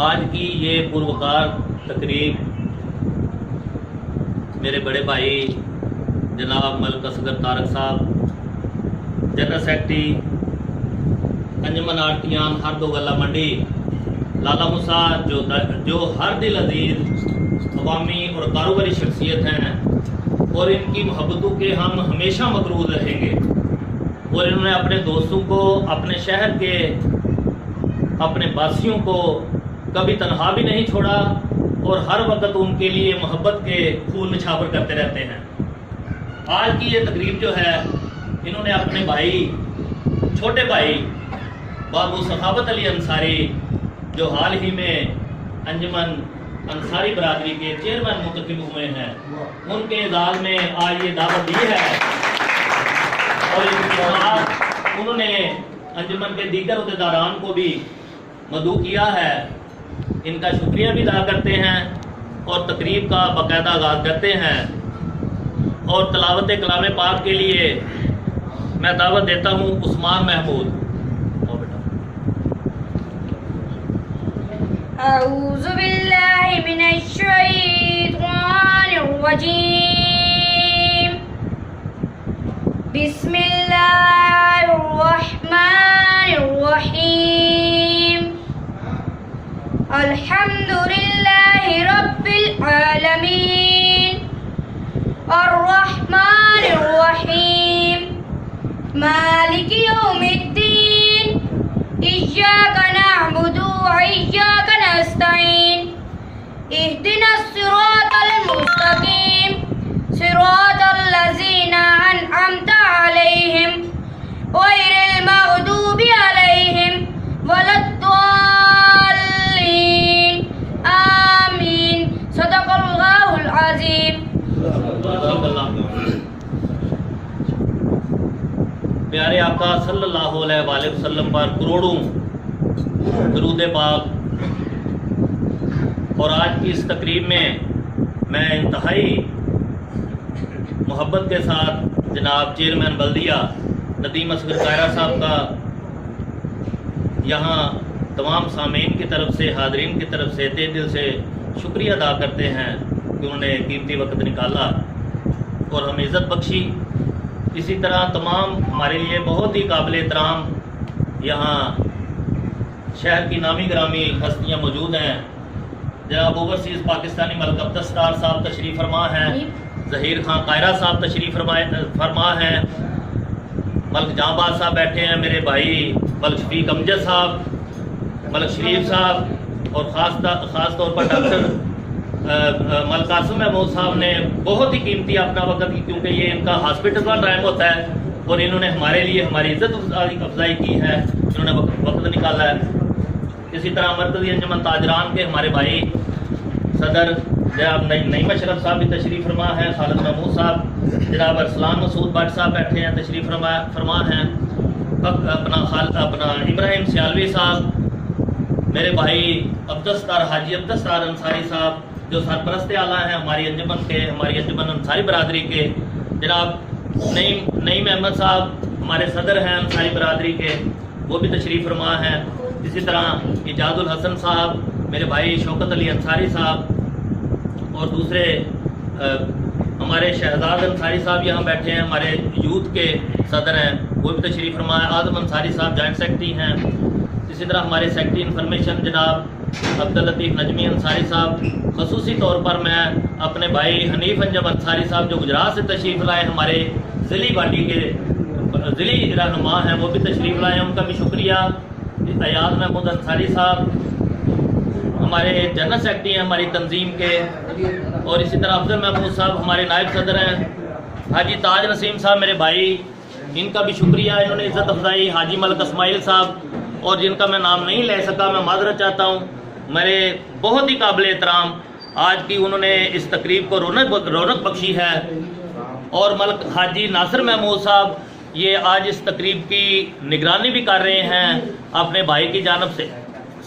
आज की ये पुरवकार तकरीब मेरे बड़े भाई जनाब मलिक असगर तारक साहब, जनरल सेक्रेटरी अंजुमन आरतियान हर दो गला मंडी लाला मूसा, जो हर दिल अजीज अवामी और कारोबारी शख्सियत हैं और इनकी मोहब्बतों के हम हमेशा मकरूर रहेंगे। और इन्होंने अपने दोस्तों को, अपने शहर के, अपने वासियों को कभी तनहा भी नहीं छोड़ा और हर वक्त उनके लिए मोहब्बत के फूल निछावर करते रहते हैं। आज की ये तकरीब जो है, इन्होंने अपने भाई, छोटे भाई बाबू सखावत अली अंसारी, जो हाल ही में अंजुमन अंसारी बरादरी के चेयरमैन मुंतखब हुए हैं, उनके एजाज़ में आज ये दावत दी है और इनके बाद उन्होंने अंजुमन के दीगर अहदेदारान को भी मदऊ किया है। इनका शुक्रिया भी अदा करते हैं और तकरीब का बाकायदा आगाज़ करते हैं। और तलावत कलाम पाक के लिए मैं दावत देता हूँ उस्मान महमूद। अऊज़ु बिल्लाहि मिनश शैतानिर रजीम। बिस्मिल्लाहिर रहमानिर रहीम। अल्हम्दुलिल्लाहि रब्बिल आलमीन अर्रहमानिर रहीम मालिकि यौमिद्दीन इय्याका नअबुदु व इय्याका नस्तईन इहदिनस सिरातल मुस्तकीम सिरातल लज़ीना अनअमता अलैहिम गैरिल मग़दूबि अलैहिम वलद्दाल्लीन आमीन। सदक़ल्लाहुल अज़ीम। प्यारे आका सल्लल्लाहु अलैहि वसल्लम पर करोड़ों दरूद पाक। और आज की इस तकरीब में मैं इंतहाई मोहब्बत के साथ जनाब चेयरमैन बल्दिया नदीम असगर कायरा साहब का यहाँ तमाम सामीन की तरफ से, हाज़रीन की तरफ से तहे दिल से शुक्रिया अदा करते हैं कि उन्होंने कीमती वक्त निकाला और हमें इज़्ज़त बख्शी। इसी तरह तमाम हमारे लिए बहुत ही काबिल एहतराम यहाँ शहर की नामी ग्रामी हस्तियाँ मौजूद हैं। जनाब ओवरसीज़ पाकिस्तानी मलिक अब्दुस्तार साहब तशरीफ़ फरमा हैं, ज़हीर खां कायरा साहब तशरीफ़ फरमा हैं, मलिक जहाँबाज साहब बैठे हैं, मेरे भाई मलिक शफीक अमजद साहब, मलिक शरीफ साहब और ख़ास तौर पर डॉक्टर मलिक कासिम महमूद साहब ने बहुत ही कीमती अपना वक्त, क्योंकि ये इनका हॉस्पिटल का टाइम होता है और इन्होंने हमारे लिए हमारी इज़्ज़त अफजाई की है, इन्होंने वक्त निकाला है। इसी तरह मरकज़ी अंजुमन ताजरान के हमारे भाई सदर जनाब नईम अशरफ साहब भी तशरीफ़ फरमा हैं, खालिद महमूद साहब, जनाब अरसलान मसूद भट्ट साहब बैठे हैं, तशरीफ़ फरमा हैं, अपना इब्राहिम सियालवी साहब, मेरे भाई हाजी अब्दुस्तार अंसारी साहब जो सरपरस्त आला हैं हमारी अंजुमन के, हमारी अंजुमन अंसारी बरादरी के, जनाब नईम अहमद साहब हमारे सदर हैं अंसारी बरादरी के, वो भी तशरीफ़ फरमा हैं। इसी तरह इजाजुल हसन साहब, मेरे भाई शौकत अली अंसारी साहब और दूसरे हमारे शहजाद अंसारी साहब यहाँ बैठे हैं, हमारे यूथ के सदर हैं, वो भी तशरीफ़ फरमा है। आज़म अंसारी साहब जॉइंट सेक्रेटरी हैं। इसी तरह हमारे सेक्रेटरी इंफॉर्मेशन जनाब अब्दुल लतीफ़ नजमी अंसारी साहब, खसूसी तौर पर मैं अपने भाई हनीफ अंजम अंसारी साहब जो गुजरात से तशरीफ़ लाए, हमारे ज़िली वाडी के ज़िली रहनुमा हैं, वो भी तशरीफ़ लाए हैं, उनका भी शुक्रिया। अयाज महमूद अंसारी साहब हमारे जनरल सेक्रेटरी हैं हमारी तंजीम के, और इसी तरह अफजल महमूद साहब हमारे नायब सदर हैं। हाजी ताज नसीम साहब मेरे भाई, इनका भी शुक्रिया, इन्होंने इज़्ज़त अफजाई। हाजी मलिक इस्माइल साहब, और जिनका मैं नाम नहीं ले सका, मैं माजरत चाहता हूँ, मेरे बहुत ही काबिल एहतराम आज की उन्होंने इस तकरीब को रौनक बख्शी है। और मलिक हाजी नासिर महमूद साहब ये आज इस तकरीब की निगरानी भी कर रहे हैं, अपने भाई की जानब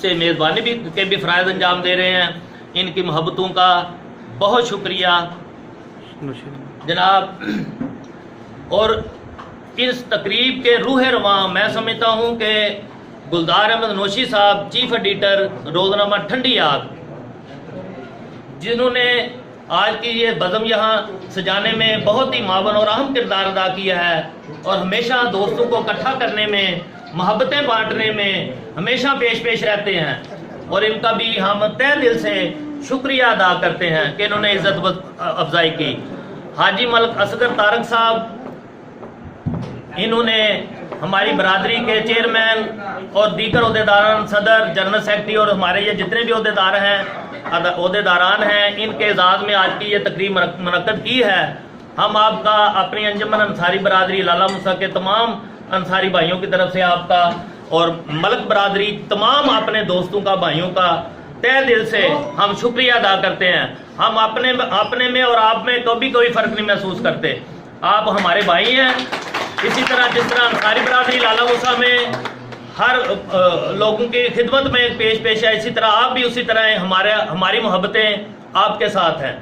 से मेज़बानी भी के भी फ़राइज़ अंजाम दे रहे हैं। इनकी मोहब्बतों का बहुत शुक्रिया जनाब। और इस तकरीब के रूह रवां मैं समझता हूँ कि गुलदार अहमद नोशी साहब, चीफ एडिटर रोजनामा ठंडी आग, जिन्होंने आज की ये बज़म यहाँ सजाने में बहुत ही मावन और अहम किरदार अदा किया है और हमेशा दोस्तों को इकट्ठा करने में, मोहब्बतें बांटने में हमेशा पेश रहते हैं। और इनका भी हम तहे दिल से शुक्रिया अदा करते हैं कि इन्होंने इज्जत अफजाई की। हाजी मलिक असगर तारक साहब, इन्होंने हमारी बरादरी के चेयरमैन और दीगर अहदेदारान, सदर, जनरल सेक्रेटरी और हमारे ये जितने भी अहदेदारान हैं, इनके एजाज़ में आज की ये तकरीब मुनक्कद की है। हम आपका अपनी अंजुमन अंसारी बरादरी लाला मूसा के तमाम अंसारी भाइयों की तरफ से आपका और मलिक बरादरी तमाम अपने दोस्तों का, भाइयों का तहे दिल से हम शुक्रिया अदा करते हैं। हम अपने में और आप में कभी कोई फ़र्क नहीं महसूस करते। आप हमारे भाई हैं। इसी तरह जिस तरह अंसारी बरादरी लाला मूसा में हर लोगों की खिदमत में पेश है, इसी तरह आप भी उसी तरह हमारी मोहब्बतें आपके साथ हैं।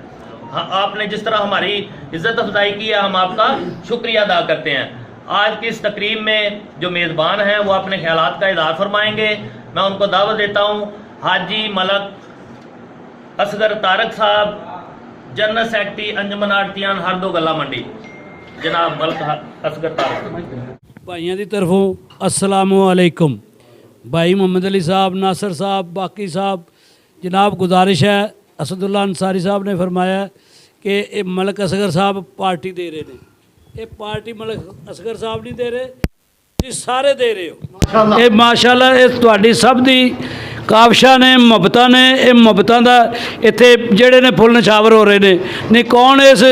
आपने जिस तरह हमारी इज्जत अफजाई की है, हम आपका शुक्रिया अदा करते हैं। आज की इस तकरीब में जो मेज़बान हैं वो अपने ख्यालात का इज़हार फरमाएंगे। मैं उनको दावत देता हूँ। हाजी मलिक असगर तारक साहब, जनरल सेक्रेटरी अंजुमन आड़तियान हरदो गला मंडी, जनाब मलिक असगर तारक। भाइयों की तरफों अस्सलामुअलैकुम। भाई मोहम्मद अली साहब, नासर साहब, बाकी साहब, जनाब गुजारिश है, असदुल्ला अंसारी साहब ने फरमाया कि ये मलिक असगर साहब पार्टी दे रहे हैं। ये पार्टी मलिक असगर साहब नहीं दे रहे, तुसीं सारे दे रहे हो। ये माशाअल्लाह ये तुहाडी सब दी काबशा ने, मुहब्बतां ने। ये मुहब्बतां दा इत्थे जिहड़े ने फुल नछावर हो रहे ने। नहीं कौन इस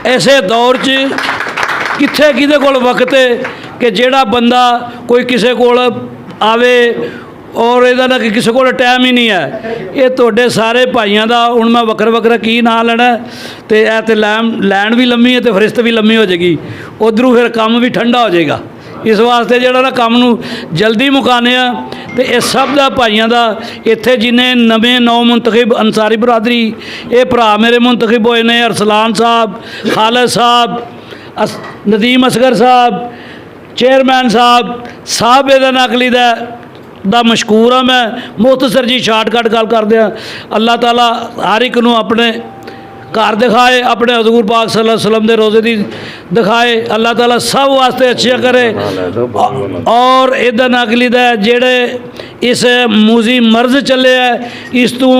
ऐसे दौर च कित्थे किहदे कोल वक्त है कि जिहड़ा बंदा कोई किसी कोल आवे और इहदा ना कि किसी कोल टाइम ही नहीं है। ये तुहाडे सारे भाइयों का हुण मैं वक्र वक्र की नाम लेना, तो यह तो लैन भी लम्मी है तो फरिश्त भी लम्मी हो जाएगी, उधरों फिर काम भी ठंडा हो जाएगा। इस वास्ते जिहड़ा ना काम नूं जल्दी मुकाने आ ते इस सब दा भाइयों का इत्थे जिन्हें नवे नौ मुंतखब अंसारी बरादरी ये भरा मेरे मुंतखब होए ने, अरसलान साहब, खालिद साहब, नदीम असगर साहब, चेयरमैन साहब इहदा नकली दा मशकूर हाँ। मैं मुख्तसर जी शार्टकट गल कर दिया। अल्लाह ताला हर एक नूं अपने घर दिखाए, अपने हजूर पाक सल्लल्लाहु अलैहि वसल्लम दे रोज़े दी दिखाए। अल्लाह ताला सब वास्ते अच्छे करे। और इहदा नकली दा जेड़े इस मूजी मर्ज चले है, इस तू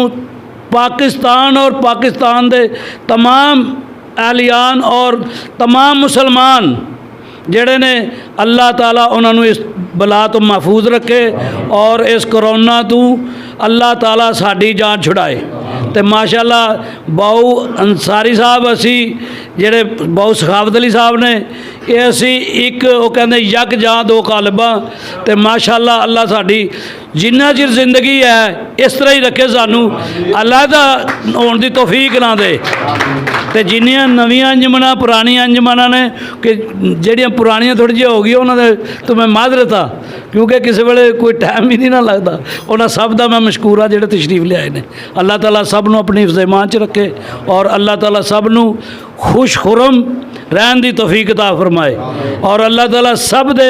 पाकिस्तान और पाकिस्तान दे तमाम एहलियान और तमाम मुसलमान जेड़े ने अल्लाह ताला उन्होंने इस बला तो महफूज रखे और इस कोरोना तो अल्लाह ताला साड़ी जान छुड़ाए। तो माशाअल्लाह बाऊ अंसारी साहब असी जेड़े बाऊ सखावत अली साहब ने ये असी एक वो कहते यक जां दो कालबा। तो माशाअल्लाह अल्लाह साड़ी जिन्ना चिर जिंदगी है इस तरह ही रखे, सानू अलहदा होने की तौफीक ना दे। तो जिन्नियां नवीं अंजमना पुरानियां अंजमना ने कि ਜਿਹੜੀਆਂ पुरानियां थोड़ी जी हो गई उन्होंने तो मैं माजरत आ, क्योंकि किसी वेले कोई टाइम ही नहीं ना लगता। उन्होंने सब का मैं मशकूर हाँ ਜਿਹੜੇ तशरीफ लियाए ने। अल्लाह ताला सब नूं अपनी हिफ्ज़ ईमान च रखे और अल्लाह ताला सब नूं खुश खुरम रहन की तौफीक अता फरमाए। और अल्लाह ताला सब दे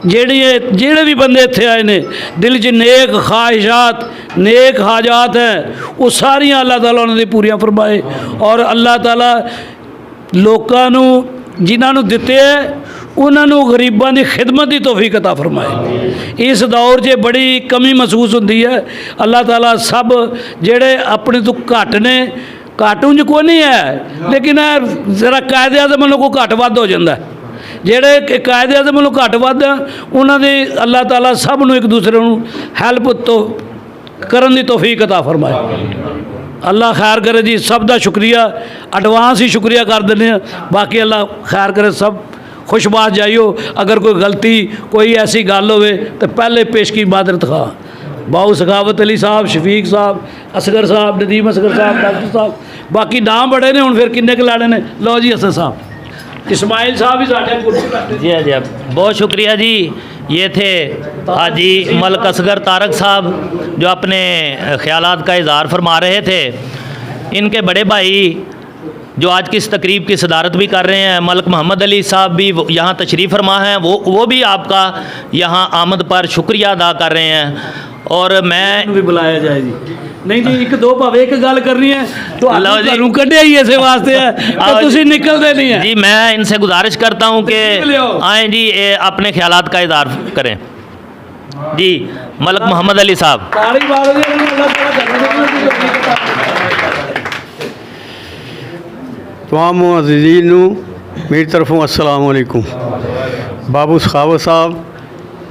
जेड़े भी बंदे इत्थे आए ने दिल च नेक ख्वाहिशात, नेक हाजात हैं, वो सारियां अल्लाह ताला उन्हां दी पूरियां फरमाए। और अल्लाह ताला लोकां नूं जिन्हां नूं दित्ते है उन्होंने गरीबों की खिदमत की तौफीक अता फरमाए। इस दौर से बड़ी कमी महसूस होती है। अल्लाह ताला सब जेड़े अपने तो घट ने, घट उंज कोई नहीं है, लेकिन जरा कायदे आज़म वालों को घट वध हो जाता है। जेड़े कायदे आज़म वालों घट वध उन्होंने अल्लाह ताला सब नूं एक दूसरे नूं हैल्प तो करन दी तौफीक अता फरमाए। अल्लाह खैर करे जी, सब का शुक्रिया एडवांस ही शुक्रिया कर देने। बाकी अल्लाह खैर करे, सब खुशबाश जाइयो। अगर कोई गलती कोई ऐसी गल होवे तो पहले पेश की मादरत खा। बाऊ सखावत अली साहब, शफीक साहब, असगर साहब, नदीम असगर साहब, डॉक्टर साहब, बाकी नाम बड़े ने, हुण फिर किन्ने क लाने ने। लो जी असद साहब, इस्माइल साहब भी साढ़े कुर्सी बैठे। जी जी, बहुत शुक्रिया जी। ये थे हाजी मलिक असगर तारक साहब जो अपने ख्यालात का इज़हार फरमा रहे थे। इनके बड़े भाई जो आज की इस तकरीब की सदारत भी कर रहे हैं। मलक मोहम्मद अली साहब भी यहाँ तशरीफ़ फरमा हैं, वो भी आपका यहाँ आमद पर शुक्रिया अदा कर रहे हैं। और मैं भी बुलाया जाए जी। नहीं जी, एक दो भावे एक गल करनी है तो लो जी। ਤੁਹਾਨੂੰ ਕੱਢਿਆ ਹੀ ਇਸੇ वास्ते है तो ਤੁਸੀਂ निकलते नहीं है जी, मैं इनसे गुजारिश करता हूँ कि आए जी, अपने ख्यालात का इज़हार करें। जी, मलक मोहम्मद अली साहब। तारीफ वालों ने अल्लाह ताला करने तमाम अज़ीज़ीन नू मेरी तरफों अस्सलाम वालेकुम। बाबू सखावत साहब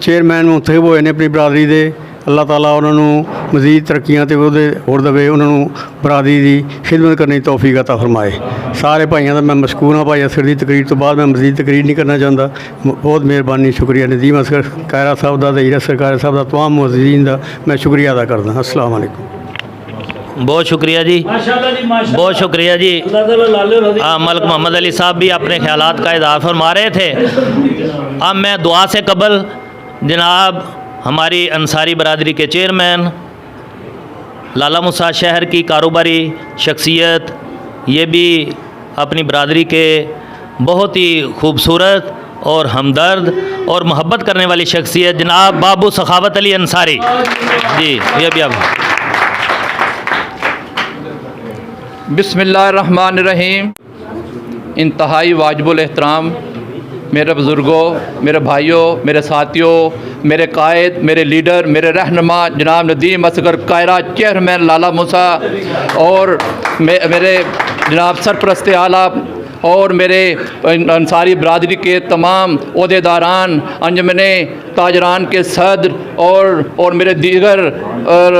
चेयरमैन मुंतखब होए ने अपनी बरादरी दे। अल्लाह ताला उन्होंने मज़ीद तरक्कियां ते होर दवे, उन्होंने बरादरी की खिदमत करने की तौफीक अता फरमाए। सारे भाइयों का मैं मशकूर हाँ। भाई असगर की तकरीर तो बाद मैं मज़ीद तकरीर नहीं करना चाहता। बहुत मेहरबानी, शुक्रिया। नदीम असगर कायरा साहब का, हीरा सरकार साहब का, तमाम मुअज़्ज़िज़ीन का मैं शुक्रिया अदा करदा। अस्सलाम वालेकुम। बहुत शुक्रिया जी, माशाल्लाह जी, माशाल्लाह। बहुत शुक्रिया जी। अल्लाह ताला लाले रज़ी। मलक मोहम्मद अली साहब भी अपने ख्यालात का इज़हार फरमा रहे थे। अब मैं दुआ से कबल जनाब हमारी अंसारी बरादरी के चेयरमैन लाला मूसा शहर की कारोबारी शख्सियत, ये भी अपनी बरादरी के बहुत ही खूबसूरत और हमदर्द और मोहब्बत करने वाली शख्सियत जनाब बाबू सखावत अली अंसारी जी, ये भी अब बिस्मिल्लाहिर्रहमानिर्रहीम। इंतहाई वाजिबुल एहतराम मेरे बुज़ुर्गों, मेरे भाइयों, मेरे साथियों, मेरे कायद, मेरे लीडर, मेरे रहनुमा जनाब नदीम असगर कायरा, चेयरमैन लाला मूसा और मेरे जनाब सरपरस्त आला और मेरे अंसारी बरादरी के तमाम ओहदेदारान, अंजमने ताजरान के सदर और मेरे दीगर और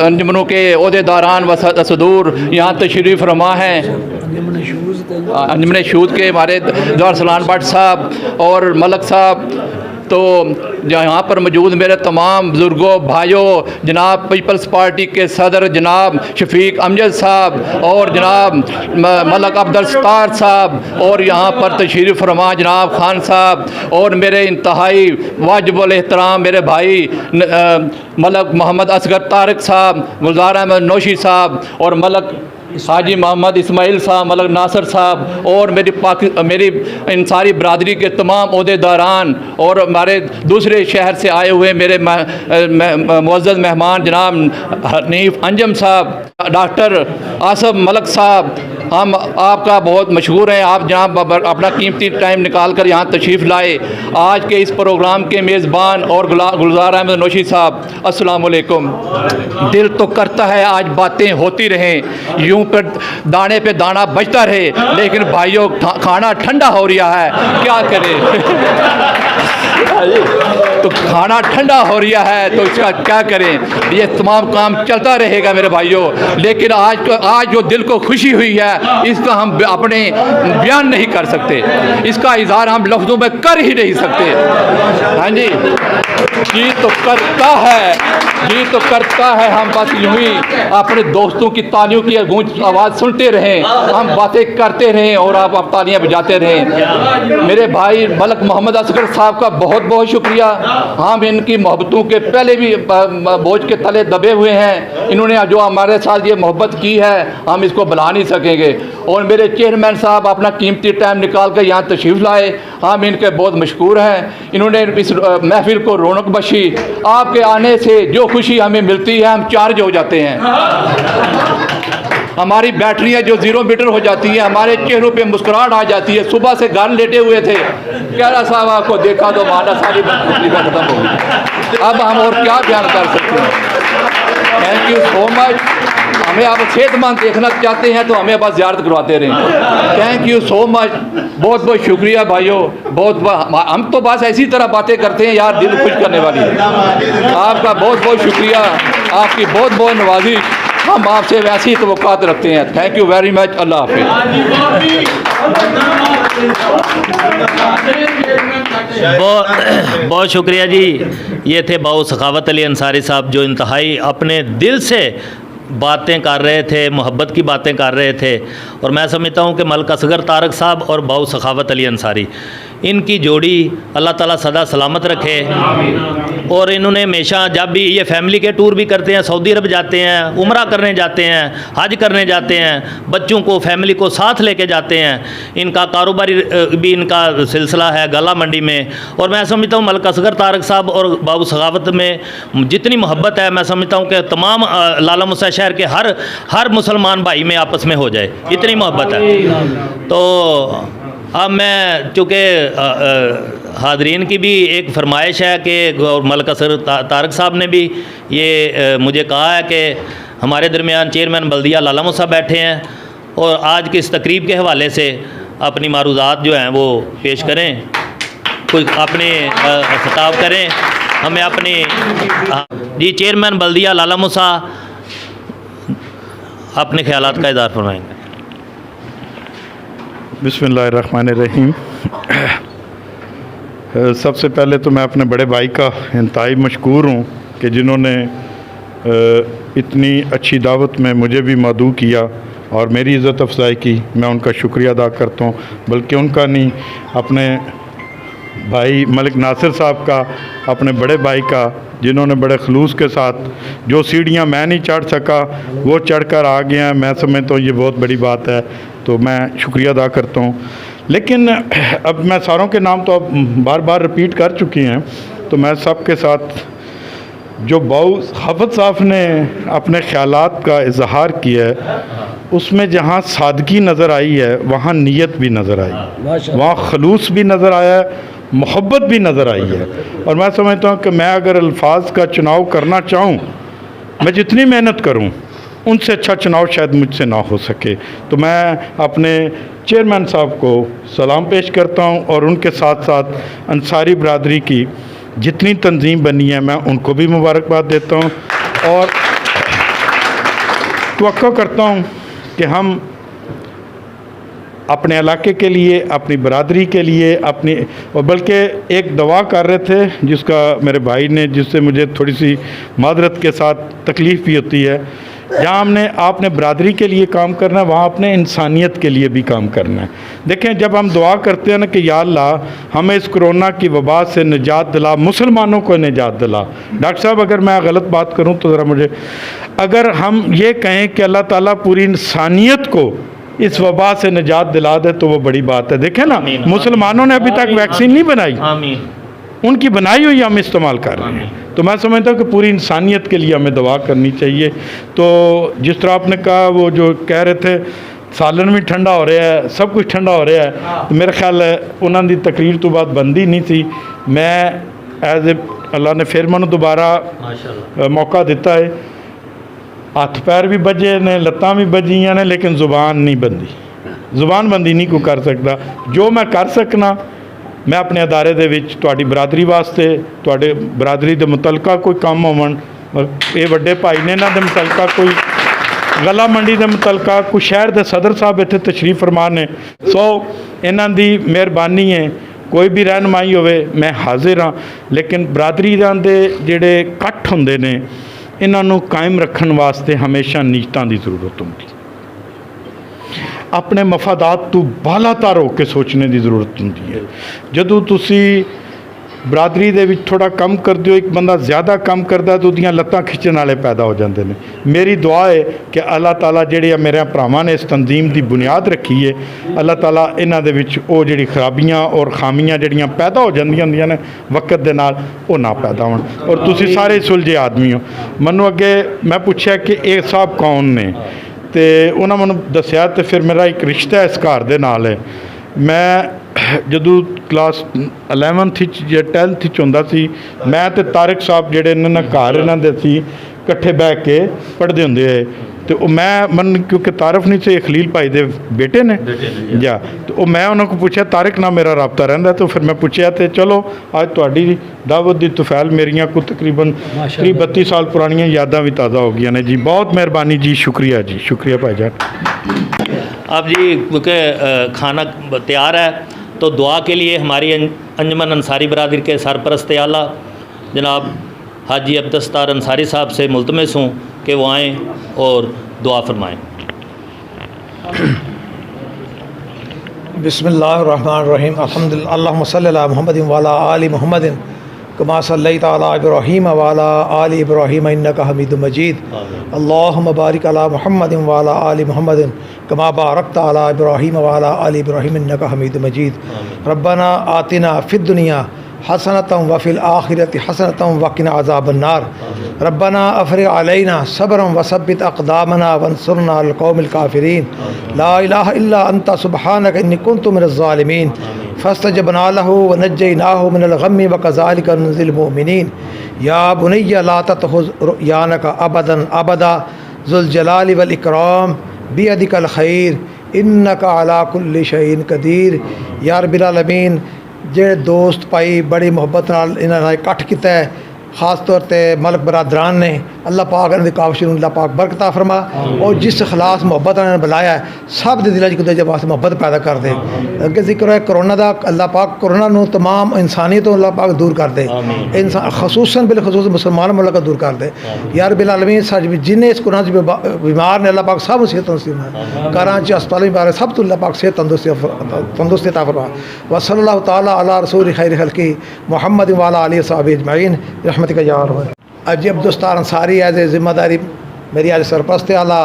अंजमनों के ओहदेदारान व सदूर यहाँ तशरीफ़ फरमा हैं। अंजमन शूद के हमारे दौर सलान भट्ट साहब और मलक साहब, तो यहाँ पर मौजूद मेरे तमाम बुज़ुर्गों, भाइयों, जनाब पीपल्स पार्टी के सदर जनाब शफीक अमजद साहब और जनाब मलक अब्दुल सत्तार साहब और यहाँ पर तशरीफ़ फरमा जनाब खान साहब और मेरे इंतहाई वाजिबुल एहतराम मेरे भाई मलक मोहम्मद असगर तारिक साहब, गुलजार अहमद नौशी साहब और मलक हाजी मोहम्मद इस्माइल साहब, मलक नासर साहब और मेरी इंसारी बरादरी के तमाम ओहदेदारान और हमारे दूसरे शहर से आए हुए मेरे मुअज़्ज़ज़ मेहमान जनाब हनीफ अंजम साहब, डॉक्टर आसफ मलक साहब, हम आपका बहुत मशहूर हैं। आप जनाब अपना कीमती टाइम निकाल कर यहाँ तशरीफ़ लाए। आज के इस प्रोग्राम के मेज़बान और गुलजार अहमद नौशी साहब, अस्सलाम वालेकुम। दिल तो करता है आज बातें होती रहें, यूं पर दाने पे दाना बचता रहे, लेकिन भाइयों खाना ठंडा हो रहा है, क्या करें। तो खाना ठंडा हो रहा है तो इसका क्या करें। ये तमाम काम चलता रहेगा मेरे भाइयों, लेकिन आज जो दिल को खुशी हुई है इसका हम अपने बयान नहीं कर सकते, इसका इज़हार हम लफ्ज़ों में कर ही नहीं सकते। हाँ जी, जी तो करता है, जी तो करता है। हम बस यूं ही अपने दोस्तों की तालियों की गूंज आवाज़ सुनते रहें, हम बातें करते रहें और आप तालियां बजाते रहें। मेरे भाई मलक मोहम्मद असगर साहब का बहुत बहुत शुक्रिया। हम इनकी मोहब्बतों के पहले भी बोझ के तले दबे हुए हैं। इन्होंने जो हमारे साथ ये मोहब्बत की है हम इसको भुला नहीं सकेंगे। और मेरे चेयरमैन साहब अपना कीमती टाइम निकाल कर यहाँ तशरीफ़ लाए, हम इनके बहुत मशकूर हैं। इन्होंने इस महफिल को रौनक बख्शी। आपके आने से जो खुशी हमें मिलती है हम चार्ज हो जाते हैं, हमारी बैटरियां जो 0 मीटर हो जाती हैं, हमारे चेहरों पे मुस्कुराहट आ जाती है। सुबह से घर लेटे हुए थे, कैरा साहब आपको देखा तो माना सारी तकलीफें खत्म हो गई। अब हम और क्या बयान कर सकते हैं। Thank you so much. हमें आप सेहतमंद देखना चाहते हैं तो हमें बस ज़ियारत करवाते रहें। थैंक यू सो मच, बहुत बहुत शुक्रिया भाइयों। हम तो बस ऐसी तरह बातें करते हैं यार, दिल खुश करने वाली है। आपका बहुत बहुत शुक्रिया, आपकी बहुत बहुत नवाजिश। हम आपसे वैसी तवक्कुआत रखते हैं। Thank you very much. अल्लाह हाफ़िज़। बहुत शुक्रिया जी। ये थे बाबू सखावत अली अंसारी साहब जो इंतहाई अपने दिल से बातें कर रहे थे, मोहब्बत की बातें कर रहे थे। और मैं समझता हूँ कि मलक असगर तारक साहब और बाबू सखावत अली अंसारी इनकी जोड़ी अल्लाह ताला सदा सलामत रखे। और इन्होंने हमेशा जब भी ये फैमिली के टूर भी करते हैं, सऊदी अरब जाते हैं, उम्रा करने जाते हैं, हज करने जाते हैं, बच्चों को फैमिली को साथ लेके जाते हैं। इनका कारोबारी भी इनका सिलसिला है गला मंडी में। और मैं समझता हूँ मलक असगर तारक साहब और बाबू सखावत में जितनी मोहब्बत है, मैं समझता हूँ कि तमाम लाला मुसा शहर के हर मुसलमान भाई में आपस में हो जाए, इतनी मोहब्बत है। तो अब मैं चूँकि हाज़रीन की भी एक फरमाइश है कि मलक असगर तारक साहब ने भी ये मुझे कहा है कि हमारे दरमियान चेयरमैन बल्दिया लाला मुसा बैठे हैं और आज की इस तकरीब के हवाले से अपनी मारूज़ात जो हैं वो पेश करें, कोई अपने खिताब करें हमें अपनी। जी चेयरमैन बल्दिया लाला मुसा अपने ख्यालात का इज़हार फरमाएंगे। बिस्मिल्लाहिर्रहमानिर्रहीम। सबसे पहले तो मैं अपने बड़े भाई का इंतहाई मशकूर हूँ कि जिन्होंने इतनी अच्छी दावत में मुझे भी मदऊ किया और मेरी इज़्ज़त अफजाई की। मैं उनका शुक्रिया अदा करता हूँ, बल्कि उनका नहीं, अपने भाई मलिक नासिर साहब का, अपने बड़े भाई का, जिन्होंने बड़े खलूस के साथ जो सीढ़ियाँ मैं नहीं चढ़ सका वो चढ़ कर आ गए हैं। मैं समझता हूँ ये बहुत बड़ी बात है, तो मैं शुक्रिया अदा करता हूँ। लेकिन अब मैं सारों के नाम तो अब बार बार रिपीट कर चुकी हैं, तो मैं सब के साथ जो बाबू हाफिज साहब ने अपने ख्यालात का इजहार किया है, उसमें जहाँ सादगी नज़र आई है वहाँ नीयत भी नज़र आई, वहाँ खलूस भी नज़र आया है, मोहब्बत भी नज़र आई है। और मैं समझता हूँ कि मैं अगर अल्फाज का चुनाव करना चाहूँ, मैं जितनी मेहनत करूँ उनसे अच्छा चुनाव शायद मुझसे ना हो सके। तो मैं अपने चेयरमैन साहब को सलाम पेश करता हूँ और उनके साथ साथ अंसारी बरादरी की जितनी तंजीम बनी है मैं उनको भी मुबारकबाद देता हूँ और तवक्को करता हूँ कि हम अपने इलाके के लिए, अपनी बरादरी के लिए, अपनी, और बल्कि एक दवा कर रहे थे जिसका मेरे भाई ने, जिससे मुझे थोड़ी सी मादरत के साथ तकलीफ़ भी होती है। जहाँ हमने आपने बरादरी के लिए काम करना है, वहाँ अपने इंसानियत के लिए भी काम करना है। देखें, जब हम दुआ करते हैं ना कि या अल्लाह हमें इस कोरोना की वबा से निजात दिला, मुसलमानों को निजात दिला। डॉक्टर साहब अगर मैं गलत बात करूँ तो ज़रा मुझे, अगर हम ये कहें कि अल्लाह ताला पूरी इंसानियत को इस वबा से निजात दिला दे तो वो बड़ी बात है। देखें ना, मुसलमानों ने अभी तक वैक्सीन नहीं बनाई, उनकी बनाई हुई हम इस्तेमाल कर रहे हैं। तो मैं समझता हूँ कि पूरी इंसानियत के लिए हमें दुआ करनी चाहिए। तो जिस तरह आपने कहा, वो जो कह रहे थे सालन भी ठंडा हो रहा है, सब कुछ ठंडा हो रहा है, तो मेरा ख्याल है उन्होंने तकरीर तो बात बनती नहीं थी। मैं एज ए अल्लाह ने फिर मैंने दोबारा मौका दिता है, हथ पैर भी बजे ने, लत्तां भी बजियां ने, लेकिन जुबान नहीं बंदी, जुबान बंदी नहीं कोई कर सकता। जो मैं कर सकना मैं अपने अदारे दे विच तुहाडी बरादरी वास्ते, तुहाडे बरादरी दे मुतलका कोई काम होवन, ये वड्डे भाई ने इन्हां दे मुतलका कोई गला मंडी दे मुतलका कोई शहर दे सदर साहब इत्थे तशरीफ फरमा ने, सो इन्हां दी मेहरबानी है। कोई भी रहनुमाई होवे मैं हाजिर हाँ, लेकिन बरादरी दे जिहड़े कट्ठ हुंदे ने इन्हां नूं कायम रखण वास्ते हमेशा नीयतां दी जरूरत हुंदी, अपने मफादात तो बालातर होकर सोचने की जरूरत होंगी है। जदों तुसी बरादरी दे विच थोड़ा कम करते हो, एक बंदा ज़्यादा कम करता तो उहदियां लत्तां खिच्चण वाले पैदा हो जाते हैं। मेरी दुआ है कि अल्लाह ताला जिहड़े मेरे भरावां ने इस तंजीम की बुनियाद रखी है, अल्लाह ताला इन्हां दे विच ओह जिहड़ी खराबियां और खामियां जिहड़ियां पैदा हो जांदियां हुंदियां ने वक्त दे नाल, ओह ना पैदा होण। और तुसी सारे सुलझे आदमी हो। मैनूं अगे मैं पूछा कि ये साहब कौन ने, तो उन्होंने मैंने दसिया, तो फिर मेरा एक रिश्ता इस घर दे नाल है। मैं जदों क्लास 11th या 10th हुंदा सी, मैं तो तारिक साहब जिहड़े इन्हां घर इन्हां दे सी इकट्ठे बैठ के पढ़दे हुंदे है। तो मैं क्योंकि तारफ नहीं से खलील भाई दे बेटे ने जा, तो मैं उन्होंने पूछा तारिक ना मेरा रबता रहिंदा, तो फिर मैं पूछा तो चलो अज तुहाडी दावत दी तुफैल मेरियां को तकरीबन 32 साल पुरानियां यादां भी ताज़ा हो गई ने जी। बहुत मेहरबानी जी, शुक्रिया जी, शुक्रिया भाईजान। अब जी क्योंकि खाना तैयार है तो दुआ के लिए हमारी अंजुमन अंसारी बरादरी के सरपरस्त आला जनाब हाजी अब्दुस्तार अंसारी साहब से मुल्तमस हूँ कि वो आएँ और दुआ फरमाएँ। बिस्मिल्लाहिर्रहमानिर्रहीम अल्हम्दुलिल्लाह अल्लाहुम्मा सल्लि अला मुहम्मदिन व अला आलि मुहम्मदिन कमा सल्लैता अला इब्राहीम व अला आलि इब्राहीम इन्नका हमीदुम मजीद अल्लाहुम्मा बारिक अला मुहम्मदिन व अला आलि मुहम्मदिन कमा बारकता अला इब्राहीम व अला आलि इब्राहीम इन्नका हमीदुम मजीद रब्बना आतिना फिद दुनिया हसनतम व फिल आखिरति हसनतम वक़िना अज़ाबन्नार रब्बना अफ़रिग़ अलैना सब्रन व सब्बित अक़दामना वंसुरना अलल क़ौमिल काफ़िरीन ला इलाहा इल्ला अंता सुब्हानक इन्नी कुन्तु मिनज़ ज़ालिमीन फ़स्तजबना लहु व नज्जयनाहु मिनल गम्मि व कज़ालिका नुज़्जिल मुमिनीन या बुनय्या ला ततख़ुज़ रुयानका अबदन अबदा ज़ुल जलालि वल इकराम बियदिकल खैर इन्नका अला कुल्लि शैइन कदीर या रब्बिल आलमीन। ਜਿਹੜੇ ਦੋਸਤ ਭਾਈ ਬੜੀ ਮੁਹੱਬਤ ਨਾਲ ਇਹਨਾਂ ਨਾਲ ਇਕੱਠ ਕੀਤਾ ਹੈ, ख़ास तौर पर मलक बरादरान ने, अल्लाह पाक इन्हां दी काविश नूं अल्लाह पाक बरकत फरमा और जिस खलास मुहब्बत ने बुलाया है सब दे दिलों च कुछ वास्ते मुहब्बत पैदा कर दे। अगे जिक्र है कोरोना का, अल्लाह पाक कोरोना नूं तमाम इंसानियत तो अल्लाह पाक दूर कर दे, इंसान खसूसन बिलखसूस मुसलमान मुल्क दूर कर दे। यार बिल आलमीन जिन्हें इस कोरोना बीमार ने अल्लाह पाक सब सेहत तंदुरुस्ती घरां च अस्पतालों में सब तो अल्लाह पाक सेहत तंदुरुस्ती अता फरमा। व सल्लल्लाहु ताला अला रसूल खैर खल्की मुहम्मद व अला आलिहि व सहबिहि अजमईन रहमतिक या रहमान। अजी अब्दुस्तार अंसारी एज ए जिम्मेदारी मेरी आज सरपरस्त आला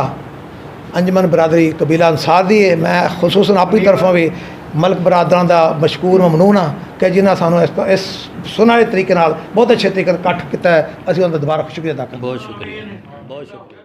अंजमन बरादरी कबीला अंसार दी है। मैं खसूसन अपनी तरफों भी मलक बरादरां दा मशकूर ममनून हाँ कि जिन्हें सानू इस सुनाले तरीके बहुत अच्छे तरीके इकट्ठ किया है। असीं उन्हां दा दोबारा शुक्रिया अदा करते हैं। बहुत शुक्रिया, बहुत शुक्रिया।